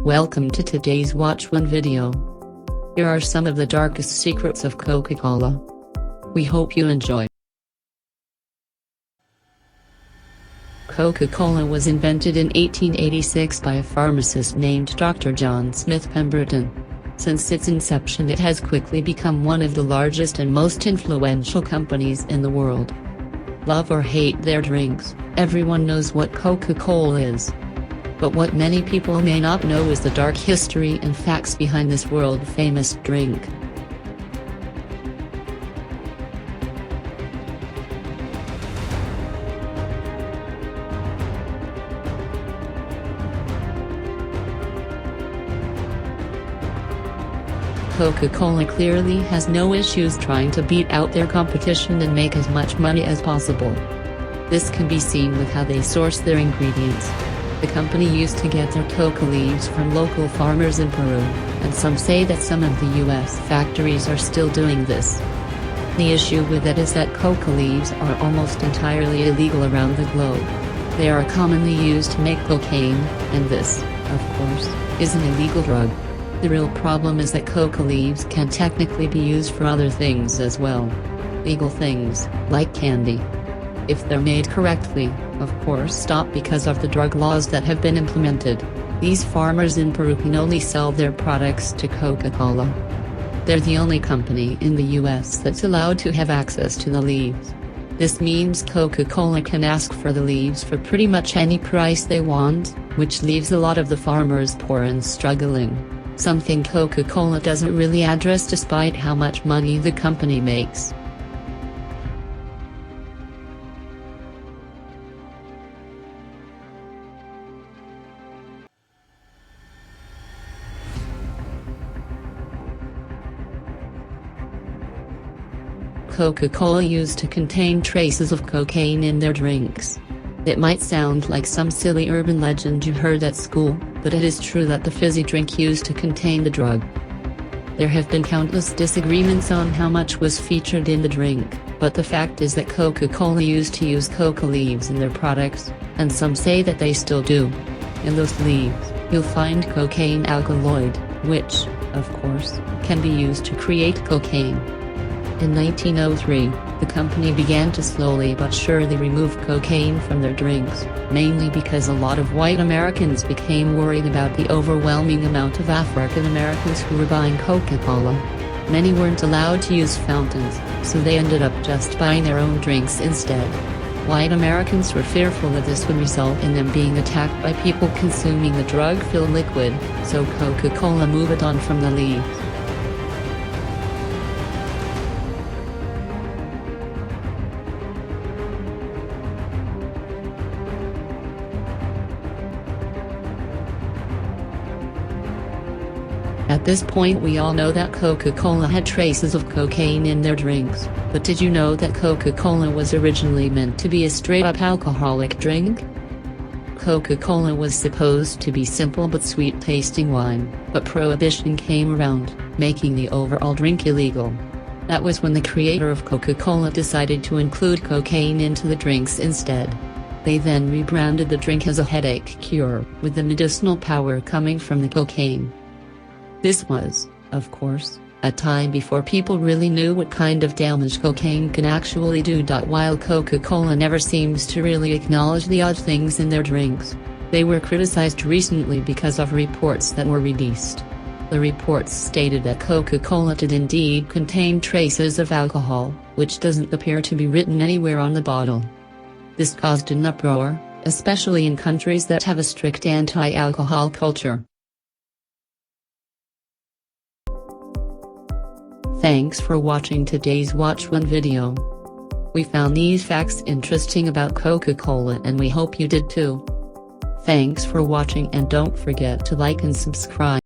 Welcome to today's Watch One video. Here are some of the darkest secrets of Coca-Cola. We hope you enjoy. Coca-Cola was invented in 1886 by a pharmacist named Dr. John Smith Pemberton. Since its inception, it has quickly become one of the largest and most influential companies in the world. Love or hate their drinks, everyone knows what Coca-Cola is. But what many people may not know is the dark history and facts behind this world-famous drink. Coca-Cola clearly has no issues trying to beat out their competition and make as much money as possible. This can be seen with how they source their ingredients. The company used to get their coca leaves from local farmers in Peru, and some say that some of the US factories are still doing this. The issue with it is that coca leaves are almost entirely illegal around the globe. They are commonly used to make cocaine, and this, of course, is an illegal drug. The real problem is that coca leaves can technically be used for other things as well. Legal things, like candy. If they're made correctly, of course, stop because of the drug laws that have been implemented. These farmers in Peru can only sell their products to Coca-Cola. They're the only company in the US that's allowed to have access to the leaves. This means Coca-Cola can ask for the leaves for pretty much any price they want, which leaves a lot of the farmers poor and struggling. Something Coca-Cola doesn't really address despite how much money the company makes. Coca-Cola used to contain traces of cocaine in their drinks. It might sound like some silly urban legend you heard at school, but it is true that the fizzy drink used to contain the drug. There have been countless disagreements on how much was featured in the drink, but the fact is that Coca-Cola used to use coca leaves in their products, and some say that they still do. In those leaves, you'll find cocaine alkaloid, which, of course, can be used to create cocaine. In 1903, the company began to slowly but surely remove cocaine from their drinks, mainly because a lot of white Americans became worried about the overwhelming amount of African Americans who were buying Coca-Cola. Many weren't allowed to use fountains, so they ended up just buying their own drinks instead. White Americans were fearful that this would result in them being attacked by people consuming the drug-filled liquid, so Coca-Cola moved on from the leaves. At this point, we all know that Coca-Cola had traces of cocaine in their drinks, but did you know that Coca-Cola was originally meant to be a straight-up alcoholic drink? Coca-Cola was supposed to be simple but sweet-tasting wine, but Prohibition came around, making the overall drink illegal. That was when the creator of Coca-Cola decided to include cocaine into the drinks instead. They then rebranded the drink as a headache cure, with the medicinal power coming from the cocaine. This was, of course, a time before people really knew what kind of damage cocaine can actually do. While Coca-Cola never seems to really acknowledge the odd things in their drinks, they were criticized recently because of reports that were released. The reports stated that Coca-Cola did indeed contain traces of alcohol, which doesn't appear to be written anywhere on the bottle. This caused an uproar, especially in countries that have a strict anti-alcohol culture. Thanks for watching today's Watch One video. We found these facts interesting about Coca-Cola and we hope you did too. Thanks for watching and don't forget to like and subscribe.